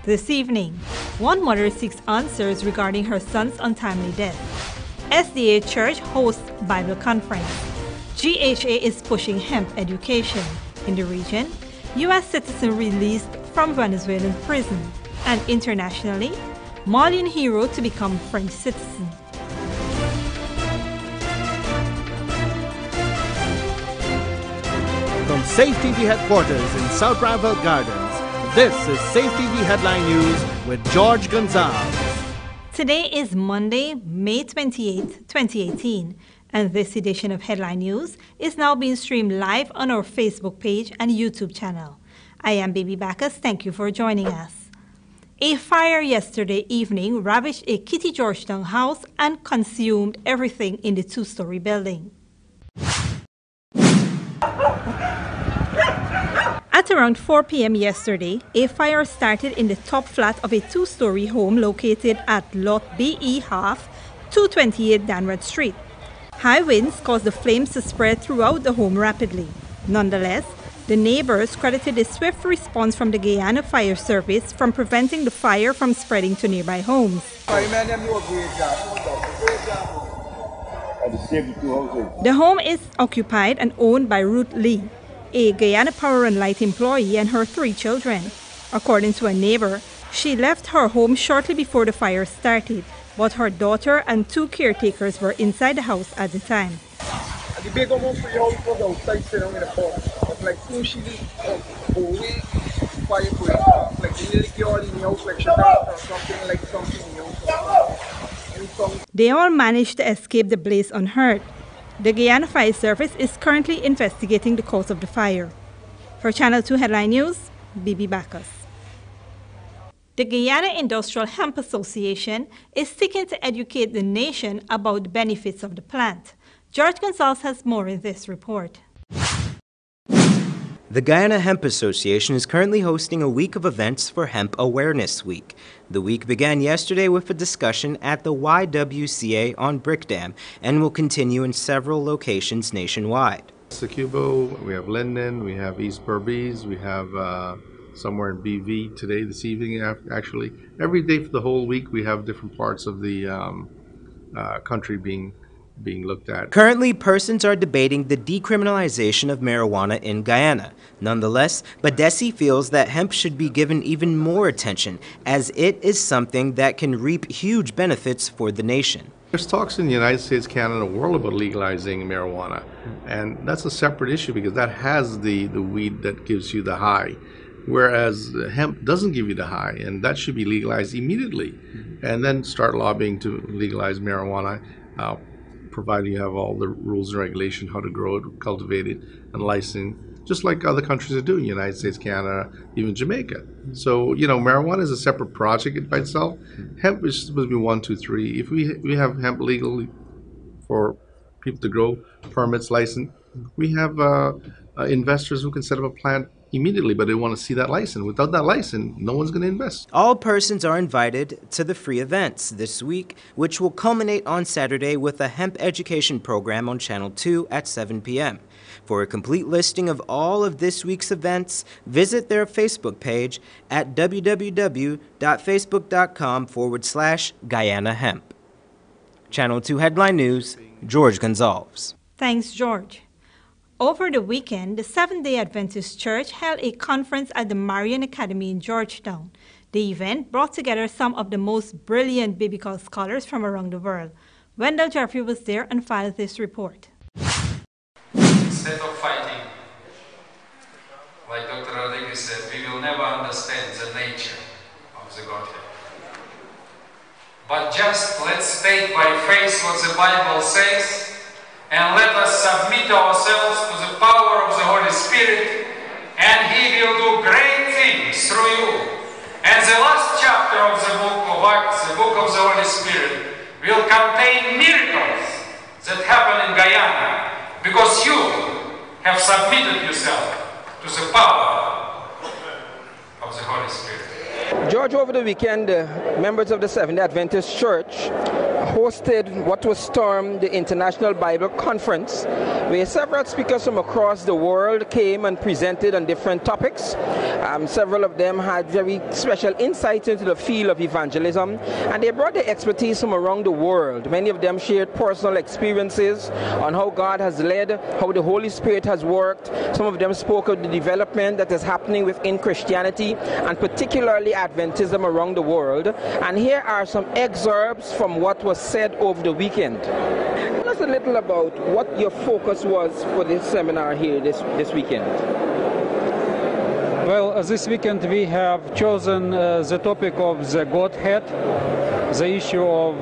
This evening, one mother seeks answers regarding her son's untimely death. SDA Church hosts Bible conference. GHA is pushing hemp education. In the region, U.S. citizen released from Venezuelan prison. And internationally, Malian hero to become French citizen. From Safe TV headquarters in South Rival Gardens, this is Safe TV Headline News with George Gonzalez. Today is Monday, May 28, 2018, and this edition of Headline News is now being streamed live on our Facebook page and YouTube channel. I am Baby Bacchus. Thank you for joining us. A fire yesterday evening ravaged a Kitty Georgetown house and consumed everything in the two-story building. At around 4 p.m. yesterday, a fire started in the top flat of a two-story home located at Lot BE half, 228 Danrod Street. High winds caused the flames to spread throughout the home rapidly. Nonetheless, the neighbors credited the swift response from the Guyana Fire Service from preventing the fire from spreading to nearby homes. The home is occupied and owned by Ruth Lee, a Guyana Power and Light employee, and her 3 children. According to a neighbor, she left her home shortly before the fire started, but her daughter and 2 caretakers were inside the house at the time. They all managed to escape the blaze unhurt. The Guyana Fire Service is currently investigating the cause of the fire. For Channel 2 Headline News, Bibi Bacchus. The Guyana Industrial Hemp Association is seeking to educate the nation about the benefits of the plant. George Gonzalez has more in this report. The Guyana Hemp Association is currently hosting a week of events for Hemp Awareness Week. The week began yesterday with a discussion at the YWCA on Brick Dam and will continue in several locations nationwide. Sucubo, we have Linden, we have East Berbice, we have somewhere in BV today, this evening actually. Every day for the whole week we have different parts of the country being looked at. Currently, persons are debating the decriminalization of marijuana in Guyana. Nonetheless, Badesi feels that hemp should be given even more attention, as it is something that can reap huge benefits for the nation. There's talks in the United States, Canada, and the world about legalizing marijuana, and that's a separate issue because that has the weed that gives you the high, whereas hemp doesn't give you the high, and that should be legalized immediately, and then start lobbying to legalize marijuana, provided you have all the rules and regulations, how to grow it, cultivate it, and license, just like other countries are doing, United States, Canada, even Jamaica. So, you know, marijuana is a separate project by itself. Hemp is supposed to be 1, 2, 3. If we have hemp legally for people to grow, permits, license, we have investors who can set up a plant immediately, but they want to see that license. Without that license, no one's going to invest. All persons are invited to the free events this week, which will culminate on Saturday with a hemp education program on Channel 2 at 7 p.m. For a complete listing of all of this week's events, visit their Facebook page at www.facebook.com/Guyana Hemp. Channel 2 Headline News, George Gonzalez. Thanks, George. Over the weekend, the Seventh-day Adventist Church held a conference at the Marian Academy in Georgetown. The event brought together some of the most brilliant biblical scholars from around the world. Wendell Jeffrey was there and filed this report. Instead of fighting, like Dr. Rodriguez said, we will never understand the nature of the Godhead. But just let's take by faith what the Bible says, and let us submit ourselves to the power of the Holy Spirit, and He will do great things through you. And the last chapter of the book of Acts, the book of the Holy Spirit, will contain miracles that happen in Guyana, because you have submitted yourself to the power of the Holy Spirit. George, over the weekend, members of the Seventh-day Adventist Church hosted what was termed the International Bible Conference, where several speakers from across the world came and presented on different topics. Several of them had very special insights into the field of evangelism, and they brought their expertise from around the world. Many of them shared personal experiences on how God has led, how the Holy Spirit has worked. Some of them spoke of the development that is happening within Christianity, and particularly Adventism around the world. And here are some excerpts from what was said over the weekend. Tell us a little about what your focus was for this seminar here this weekend. Well, this weekend we have chosen the topic of the Godhead, the issue of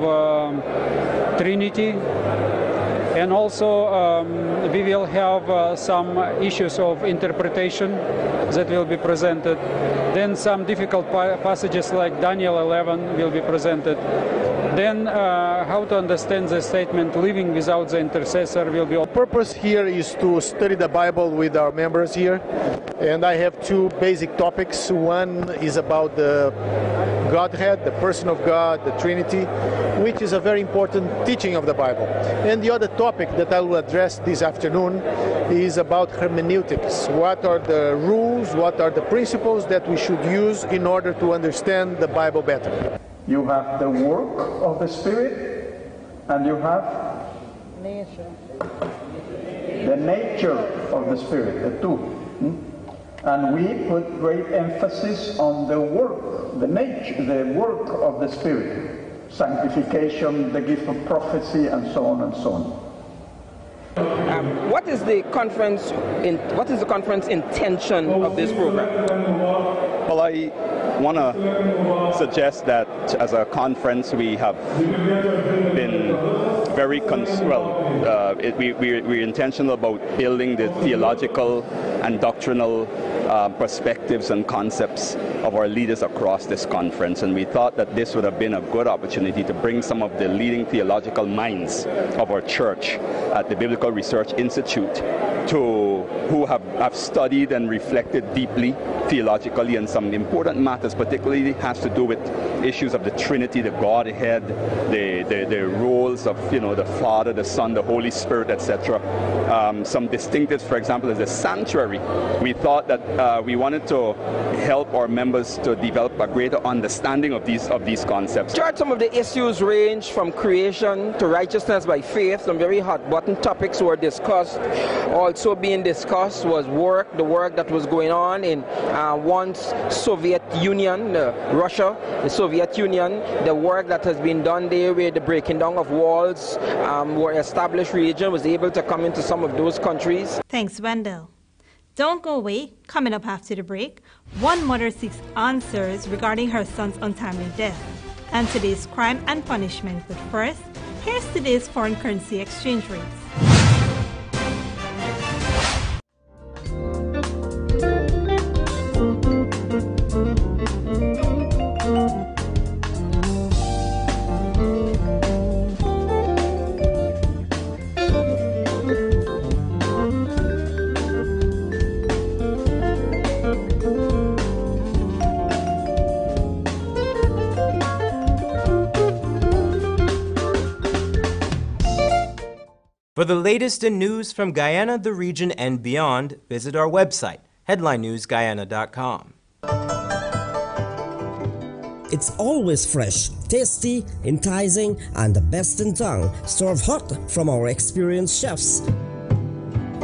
Trinity, and also we will have some issues of interpretation that will be presented. Then some difficult passages like Daniel 11 will be presented. Then how to understand the statement, living without the intercessor will be. The purpose here is to study the Bible with our members here. And I have two basic topics. One is about the Godhead, the person of God, the Trinity, which is a very important teaching of the Bible. And the other topic that I will address this afternoon is about hermeneutics. What are the rules, what are the principles that we should use in order to understand the Bible better? You have the work of the Spirit, and you have the nature of the Spirit, the two. And we put great emphasis on the work, the nature, the work of the Spirit, sanctification, the gift of prophecy, and so on and so on. What is the conference intention of this program? Well, I want to suggest that as a conference we have been very we're intentional about building the theological and doctrinal perspectives and concepts of our leaders across this conference, and we thought that this would have been a good opportunity to bring some of the leading theological minds of our church at the Biblical Research Institute who have studied and reflected deeply theologically on some important matters, particularly has to do with issues of the Trinity, the Godhead, the roles of the Father, the Son, the Holy Spirit, etc. Some distinctives, for example, is the sanctuary. We thought that we wanted to help our members to develop a greater understanding of these concepts. George, some of the issues range from creation to righteousness by faith. Some very hot button topics were discussed. Also being discussed was the work that was going on in once Soviet Union, Russia, the Soviet Union, the work that has been done there where the breaking down of walls were established religion was able to come into some of those countries. Thanks, Wendell. Don't go away. Coming up after the break, one mother seeks answers regarding her son's untimely death and today's crime and punishment. But first, here's today's foreign currency exchange rates. For the latest in news from Guyana, the region, and beyond, visit our website, headlinenewsguyana.com. It's always fresh, tasty, enticing, and the best in town, served hot from our experienced chefs.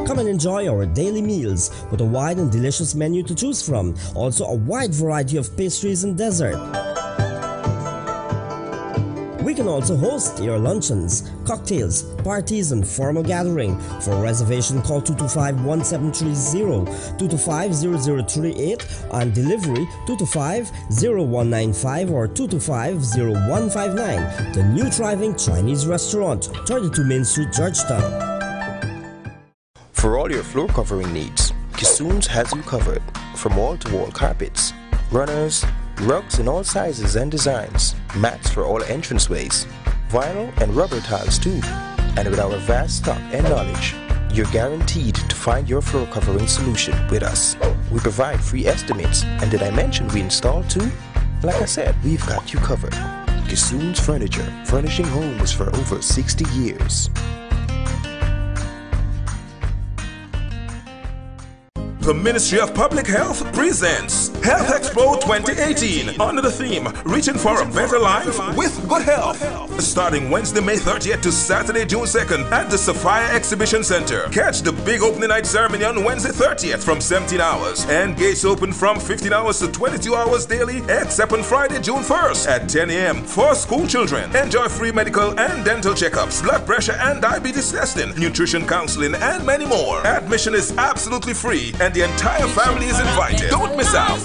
Come and enjoy our daily meals with a wide and delicious menu to choose from, also a wide variety of pastries and dessert. We can also host your luncheons, cocktails, parties, and formal gathering. For reservation, call 225-1730, 225-0038, and delivery 225-0195 or 225-0159. The new thriving Chinese restaurant, 32 Main Street, Georgetown. For all your floor covering needs, Kissoon's has you covered. From wall-to-wall carpets, runners, rugs in all sizes and designs, mats for all entranceways, vinyl and rubber tiles too. And with our vast stock and knowledge, you're guaranteed to find your floor covering solution with us. We provide free estimates, and did I mention we install too? Like I said, we've got you covered. Kissoon's Furniture, furnishing homes for over 60 years. The Ministry of Public Health presents Health Expo 2018 under the theme Reaching for a Better Life with Good Health. Starting Wednesday, May 30th to Saturday, June 2nd at the Sophia Exhibition Center. Catch the big opening night ceremony on Wednesday 30th from 17 hours and gates open from 15 hours to 22 hours daily except on Friday, June 1st at 10 a.m. for school children. Enjoy free medical and dental checkups, blood pressure and diabetes testing, nutrition counseling and many more. Admission is absolutely free and the entire family is invited. Don't miss out.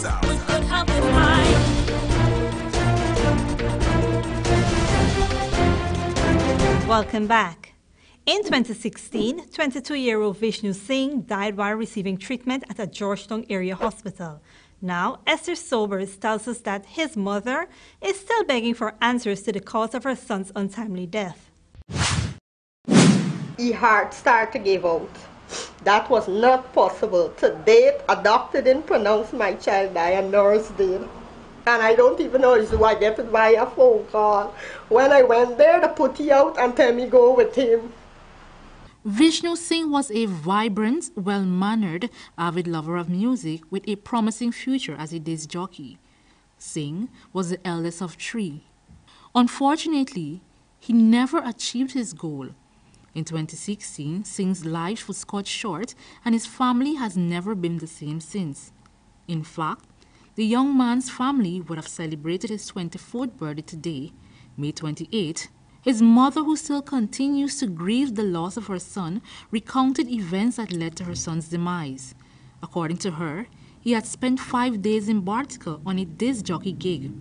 Welcome back. In 2016, 22-year-old Vishnu Singh died while receiving treatment at a Georgetown area hospital. Now, Esther Sobers tells us that his mother is still begging for answers to the cause of her son's untimely death. His heart started to give out. That was not possible. To date, a doctor didn't pronounce my child died, a nurse did. And I don't even know if I get it by a phone call. When I went there, they put he out and tell me go with him. Vishnu Singh was a vibrant, well-mannered, avid lover of music with a promising future as a disc jockey. Singh was the eldest of 3. Unfortunately, he never achieved his goal. In 2016, Singh's life was cut short and his family has never been the same since. In fact, the young man's family would have celebrated his 24th birthday today, May 28. His mother, who still continues to grieve the loss of her son, recounted events that led to her son's demise. According to her, he had spent 5 days in Bartica on a disc jockey gig.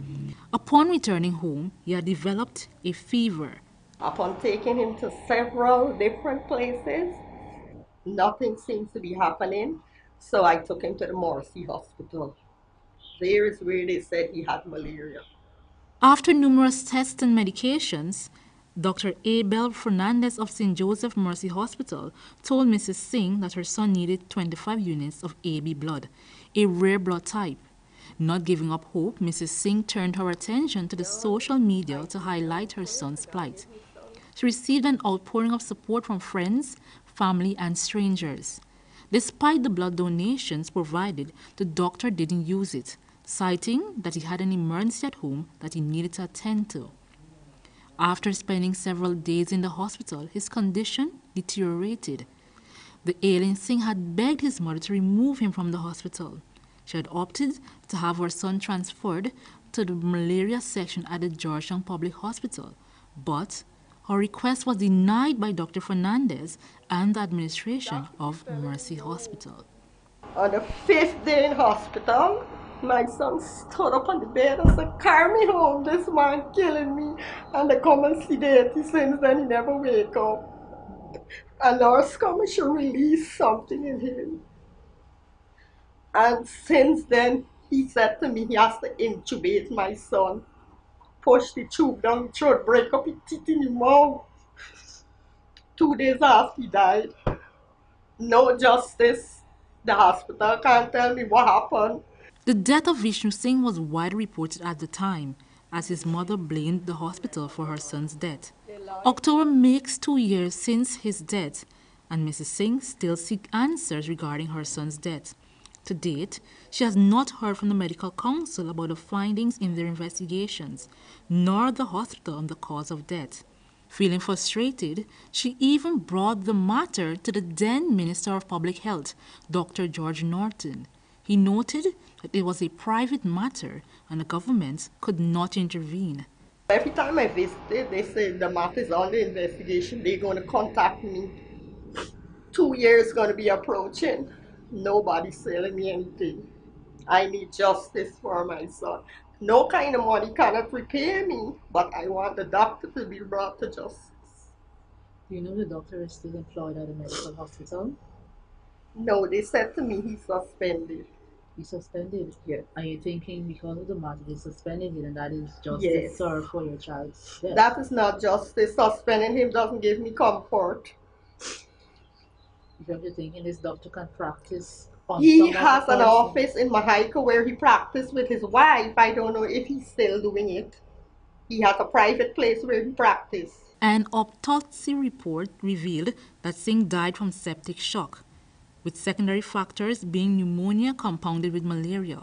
Upon returning home, he had developed a fever. Upon taking him to several different places, nothing seems to be happening, so I took him to the Morrissey Hospital. There is where they said he had malaria. After numerous tests and medications, Dr. Abel Fernandez of St. Joseph Mercy Hospital told Mrs. Singh that her son needed 25 units of AB blood, a rare blood type. Not giving up hope, Mrs. Singh turned her attention to the social media to highlight her son's plight. She received an outpouring of support from friends, family, and strangers. Despite the blood donations provided, the doctor didn't use it, citing that he had an emergency at home that he needed to attend to. After spending several days in the hospital, his condition deteriorated. The ailing Singh had begged his mother to remove him from the hospital. She had opted to have her son transferred to the malaria section at the Georgetown Public Hospital, but her request was denied by Dr. Fernandez and the administration of Mercy Hospital. On the 5th day in hospital, my son stood up on the bed and said, "Carry me home, this man killing me." And they come and sedate him. Since then he never wake up. A nurse come and she released something in him. And since then, he said to me he has to intubate my son. Push the tube down his throat, break up his teeth in his mouth. 2 days after he died. No justice. The hospital can't tell me what happened. The death of Vishnu Singh was widely reported at the time, as his mother blamed the hospital for her son's death. October makes 2 years since his death, and Mrs. Singh still seeks answers regarding her son's death. To date, she has not heard from the medical council about the findings in their investigations, nor the hospital on the cause of death. Feeling frustrated, she even brought the matter to the then Minister of Public Health, Dr. George Norton. He noted that it was a private matter and the government could not intervene. Every time I visited, they said the matter is under investigation. They're going to contact me. 2 years going to be approaching. Nobody's telling me anything. I need justice for my son. No kind of money cannot repay me, but I want the doctor to be brought to justice. Do you know the doctor is still employed at a medical hospital? No, they said to me he's suspended. He's suspended? Yeah. Are you thinking because of the matter they suspended him and that is justice Yes. served for your child's death? That is not justice. Suspending him doesn't give me comfort. Because you're thinking this doctor can practice on He some has other an person? office in Mahaica where he practiced with his wife. I don't know if he's still doing it. He has a private place where he practiced. An autopsy report revealed that Singh died from septic shock, with secondary factors being pneumonia compounded with malaria,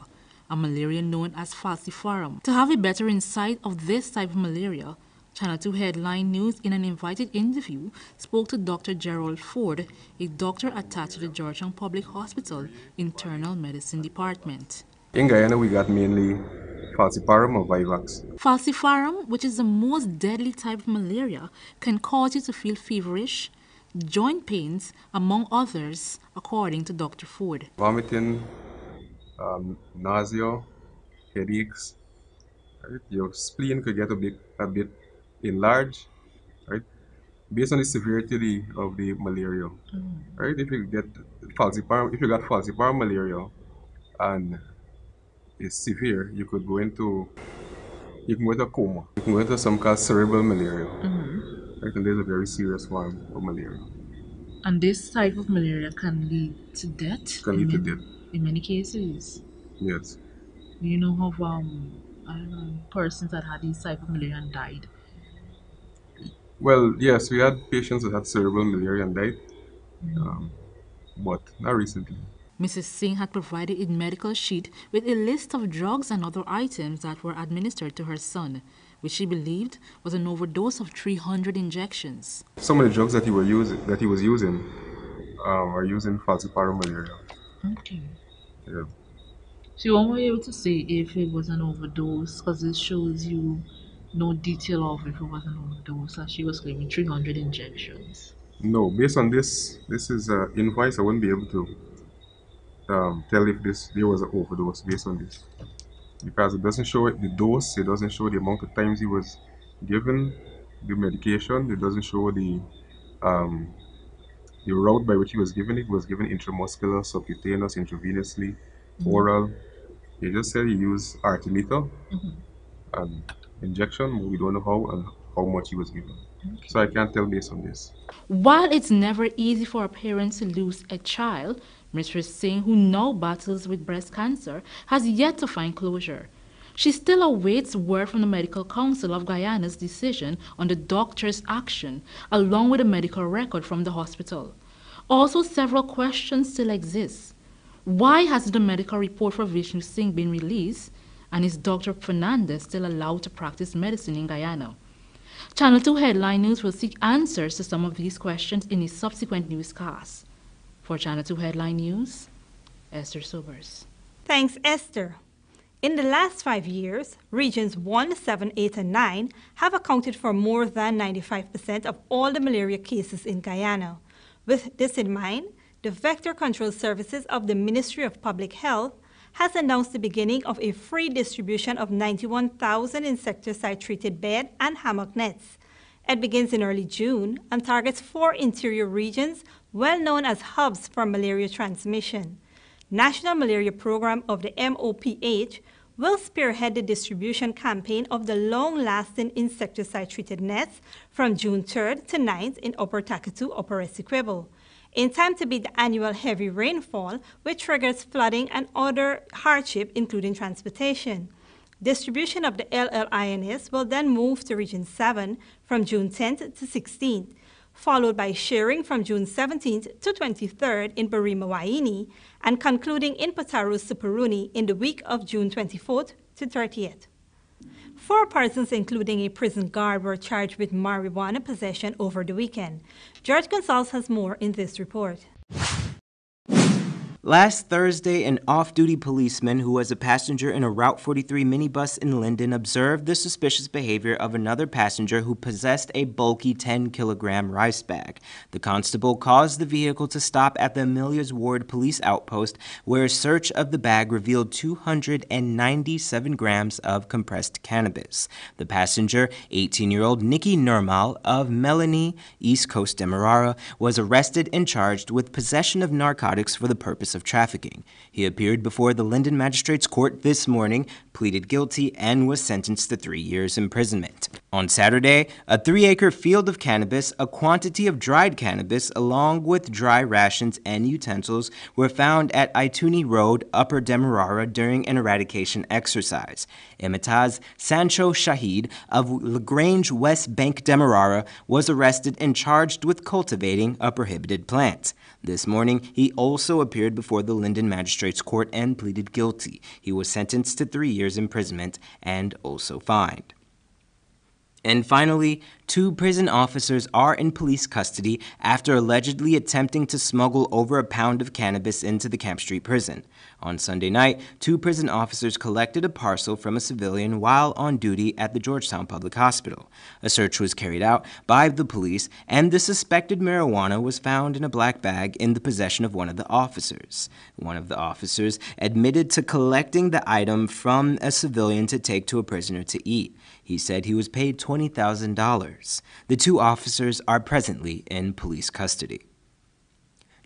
a malaria known as falciparum. To have a better insight of this type of malaria, Channel 2 Headline News, in an invited interview, spoke to Dr. Gerald Ford, a doctor attached to the Georgetown Public Hospital Internal Medicine Department. In Guyana, we got mainly falciparum or vivax. Falciparum, which is the most deadly type of malaria, can cause you to feel feverish, joint pains, among others, according to Dr. Ford. Vomiting, nausea, headaches. Right? Your spleen could get a bit enlarged, right? Based on the severity of the malaria. Right? If you got falciparum malaria and it's severe, you can go into a coma. You can go into something called cerebral malaria. Right? And there's a very serious form of malaria. And this type of malaria can lead to death? Can lead to death. In many cases? Yes. Do you know of persons that had this type of malaria and died? Well, yes, we had patients that had cerebral malaria and died, but not recently. Mrs. Singh had provided a medical sheet with a list of drugs and other items that were administered to her son, which she believed was an overdose of 300 injections. Some of the drugs that he was using are using falciparum malaria. Okay. Yeah. So you won't be able to say if it was an overdose, because it shows you no detail of if it was an overdose, as she was claiming 300 injections. No, based on this is an invoice. I wouldn't be able to tell if there was an overdose based on this, because it doesn't show the dose, it doesn't show the amount of times he was given the medication, it doesn't show the route by which he was given it. It was given intramuscular, subcutaneous, intravenously, oral. He just said he used artemether and injection. We don't know how and how much he was given. So I can't tell based on this. While it's never easy for a parent to lose a child, Mr. Singh, who now battles with breast cancer, has yet to find closure. She still awaits word from the Medical Council of Guyana's decision on the doctor's action, along with a medical record from the hospital. Also, several questions still exist. Why hasn't the medical report for Vishnu Singh been released, and is Dr. Fernandez still allowed to practice medicine in Guyana? Channel 2 Headline News will seek answers to some of these questions in a subsequent newscast. For Channel 2 Headline News, Esther Sobers. Thanks, Esther. In the last 5 years, regions 1, 7, 8, and 9 have accounted for more than 95% of all the malaria cases in Guyana. With this in mind, the Vector Control Services of the Ministry of Public Health has announced the beginning of a free distribution of 91,000 insecticide-treated bed and hammock nets. It begins in early June and targets 4 interior regions well known as hubs for malaria transmission. National Malaria Program of the MOPH will spearhead the distribution campaign of the long-lasting insecticide-treated nets from June 3rd to 9th in Upper Takatu, Upper Essequibo, in time to beat the annual heavy rainfall, which triggers flooding and other hardship, including transportation. Distribution of the LLINS will then move to Region 7 from June 10th to 16th, followed by sharing from June 17th to 23rd in Barima Waini, and concluding in Pataru Superuni in the week of June 24th to 30th. 4 persons, including a prison guard, were charged with marijuana possession over the weekend. George Gonzalez has more in this report. Last Thursday, an off-duty policeman who was a passenger in a Route 43 minibus in Linden observed the suspicious behavior of another passenger who possessed a bulky 10-kilogram rice bag. The constable caused the vehicle to stop at the Amelia's Ward police outpost, where a search of the bag revealed 297 grams of compressed cannabis. The passenger, 18-year-old Nikki Nurmal of Melanie, East Coast Demerara, was arrested and charged with possession of narcotics for the purpose of trafficking. He appeared before the Linden Magistrates Court this morning, pleaded guilty and was sentenced to 3 years imprisonment. On Saturday, a 3-acre field of cannabis, a quantity of dried cannabis, along with dry rations and utensils were found at Ituni Road, Upper Demerara during an eradication exercise. Imitaz Sancho Shahid of LaGrange West Bank Demerara was arrested and charged with cultivating a prohibited plant. This morning, he also appeared before the Linden Magistrates Court and pleaded guilty. He was sentenced to 3 years imprisonment and also fined. And finally, 2 prison officers are in police custody after allegedly attempting to smuggle over a pound of cannabis into the Camp Street prison. On Sunday night, 2 prison officers collected a parcel from a civilian while on duty at the Georgetown Public Hospital. A search was carried out by the police, and the suspected marijuana was found in a black bag in the possession of one of the officers. One of the officers admitted to collecting the item from a civilian to take to a prisoner to eat. He said he was paid $20,000. The 2 officers are presently in police custody.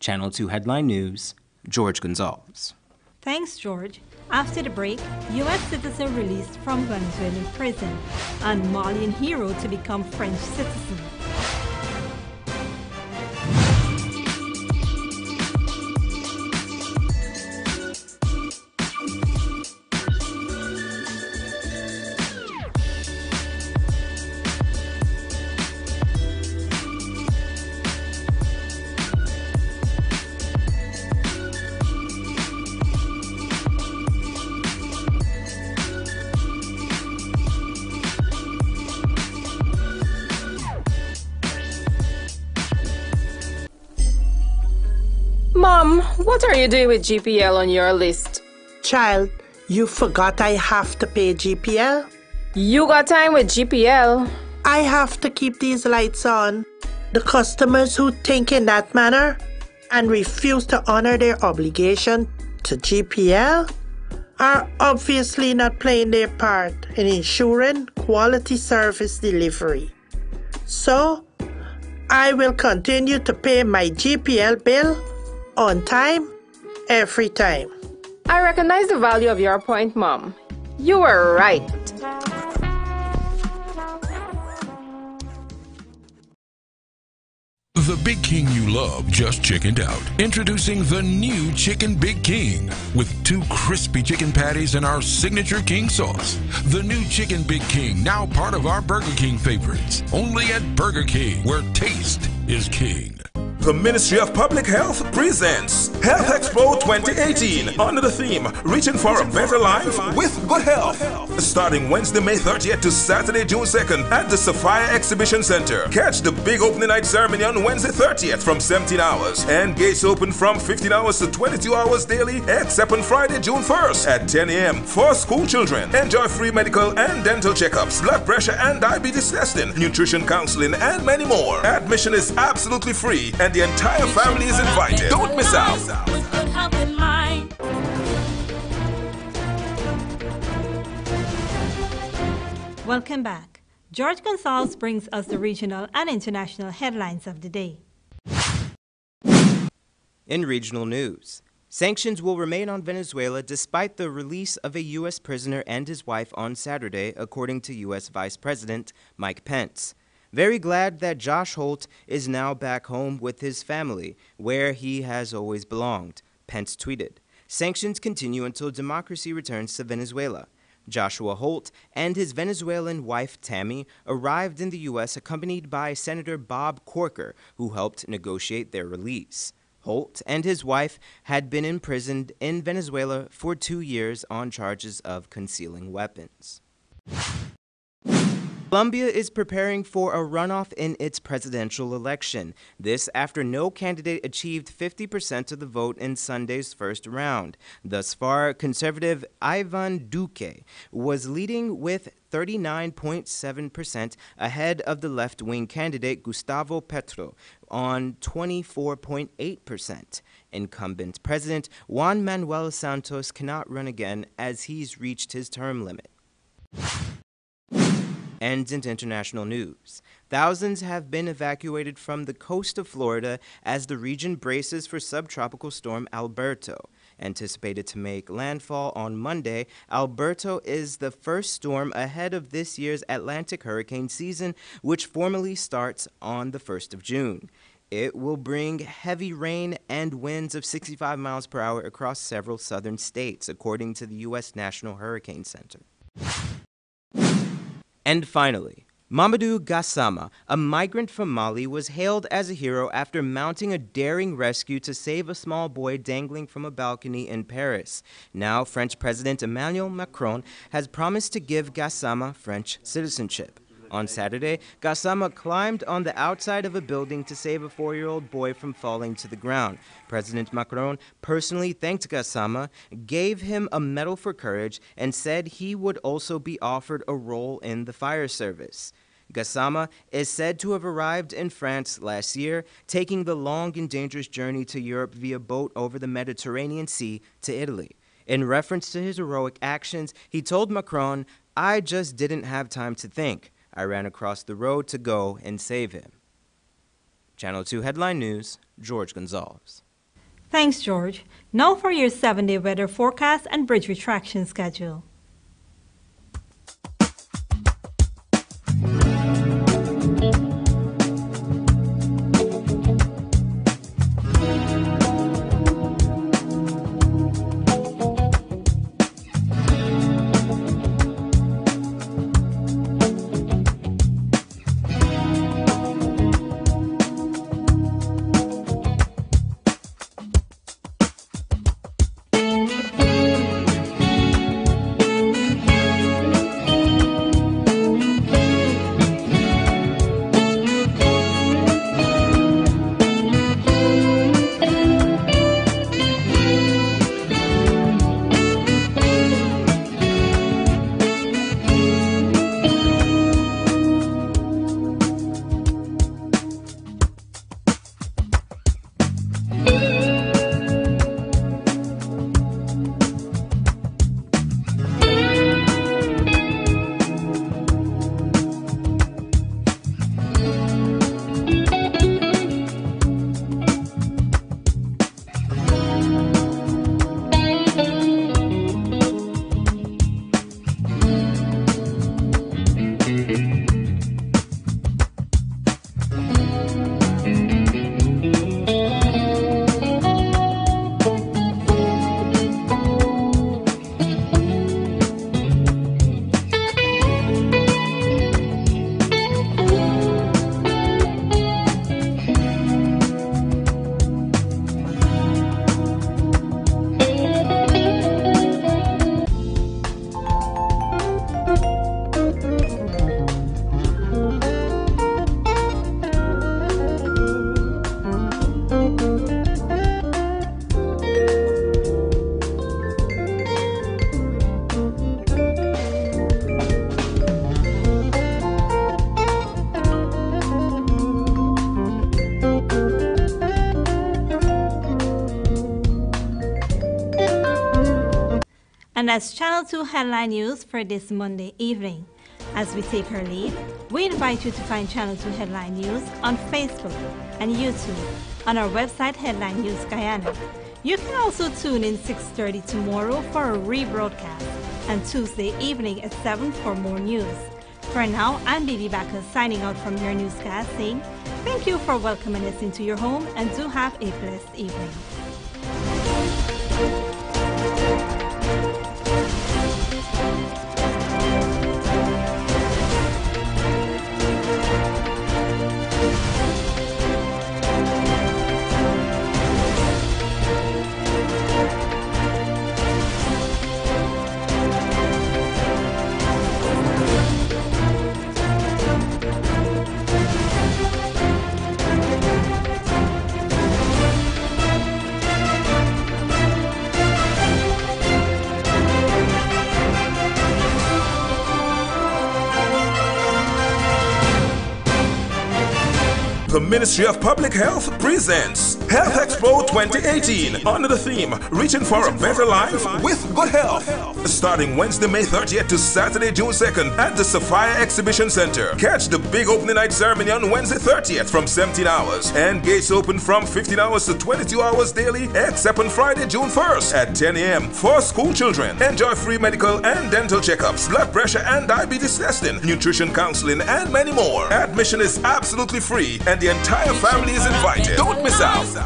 Channel 2 Headline News, George Gonzalez. Thanks, George. After the break, U.S. citizen released from Venezuelan prison and Malian hero to become French citizen. Mom, what are you doing with GPL on your list? Child, you forgot I have to pay GPL? You got time with GPL? I have to keep these lights on. The customers who think in that manner and refuse to honor their obligation to GPL are obviously not playing their part in ensuring quality service delivery. So, I will continue to pay my GPL bill on time, every time. I recognize the value of your point, Mom. You were right. The Big King you love just chickened out. Introducing the new Chicken Big King with 2 crispy chicken patties and our signature King sauce. The new Chicken Big King, now part of our Burger King favorites. Only at Burger King, where taste is king. The Ministry of Public Health presents Health Expo 2018 under the theme Reaching for a Better Life with Good Health. Starting Wednesday, May 30th to Saturday, June 2nd at the Sophia Exhibition Center. Catch the big opening night ceremony on Wednesday 30th from 17 hours and gates open from 15 hours to 22 hours daily except on Friday, June 1st at 10 a.m. for school children. Enjoy free medical and dental checkups, blood pressure and diabetes testing, nutrition counseling and many more. Admission is absolutely free and the entire family is invited. Don't miss out. Welcome back. George Gonzalez brings us the regional and international headlines of the day. In regional news, sanctions will remain on Venezuela despite the release of a U.S. prisoner and his wife on Saturday, according to U.S. Vice President Mike Pence. Very glad that Josh Holt is now back home with his family, where he has always belonged, Pence tweeted. Sanctions continue until democracy returns to Venezuela. Joshua Holt and his Venezuelan wife Tammy arrived in the U.S. accompanied by Senator Bob Corker, who helped negotiate their release. Holt and his wife had been imprisoned in Venezuela for 2 years on charges of concealing weapons. Colombia is preparing for a runoff in its presidential election. This after no candidate achieved 50% of the vote in Sunday's first round. Thus far, conservative Ivan Duque was leading with 39.7% ahead of the left-wing candidate Gustavo Petro on 24.8%. Incumbent President Juan Manuel Santos cannot run again as he's reached his term limit. And in international news, thousands have been evacuated from the coast of Florida as the region braces for subtropical storm Alberto. Anticipated to make landfall on Monday, Alberto is the first storm ahead of this year's Atlantic hurricane season, which formally starts on the 1st of June. It will bring heavy rain and winds of 65 miles per hour across several southern states, according to the U.S. National Hurricane Center. And finally, Mamadou Gassama, a migrant from Mali, was hailed as a hero after mounting a daring rescue to save a small boy dangling from a balcony in Paris. Now, French President Emmanuel Macron has promised to give Gassama French citizenship. On Saturday, Gassama climbed on the outside of a building to save a 4-year-old boy from falling to the ground. President Macron personally thanked Gassama, gave him a medal for courage, and said he would also be offered a role in the fire service. Gassama is said to have arrived in France last year, taking the long and dangerous journey to Europe via boat over the Mediterranean Sea to Italy. In reference to his heroic actions, he told Macron, "I just didn't have time to think. I ran across the road to go and save him." Channel 2 Headline News, George Gonzalez. Thanks, George. Now for your 7-day weather forecast and bridge retraction schedule. And that's Channel 2 Headline News for this Monday evening. As we take our leave, we invite you to find Channel 2 Headline News on Facebook and YouTube, on our website Headline News Guyana. You can also tune in 6:30 tomorrow for a rebroadcast, and Tuesday evening at 7 for more news. For now, I'm Bibi Backer signing out from your newscast saying thank you for welcoming us into your home and do have a blessed evening. The Ministry of Public Health presents Health Expo 2018 under the theme Reaching for a Better Life with Good Health. Starting Wednesday, May 30th to Saturday, June 2nd at the Sophia Exhibition Center. Catch the big opening night ceremony on Wednesday 30th from 17 hours and gates open from 15 hours to 22 hours daily except on Friday, June 1st at 10 a.m. for school children. Enjoy free medical and dental checkups, blood pressure and diabetes testing, nutrition counseling and many more. Admission is absolutely free and the entire family is invited. Don't miss out.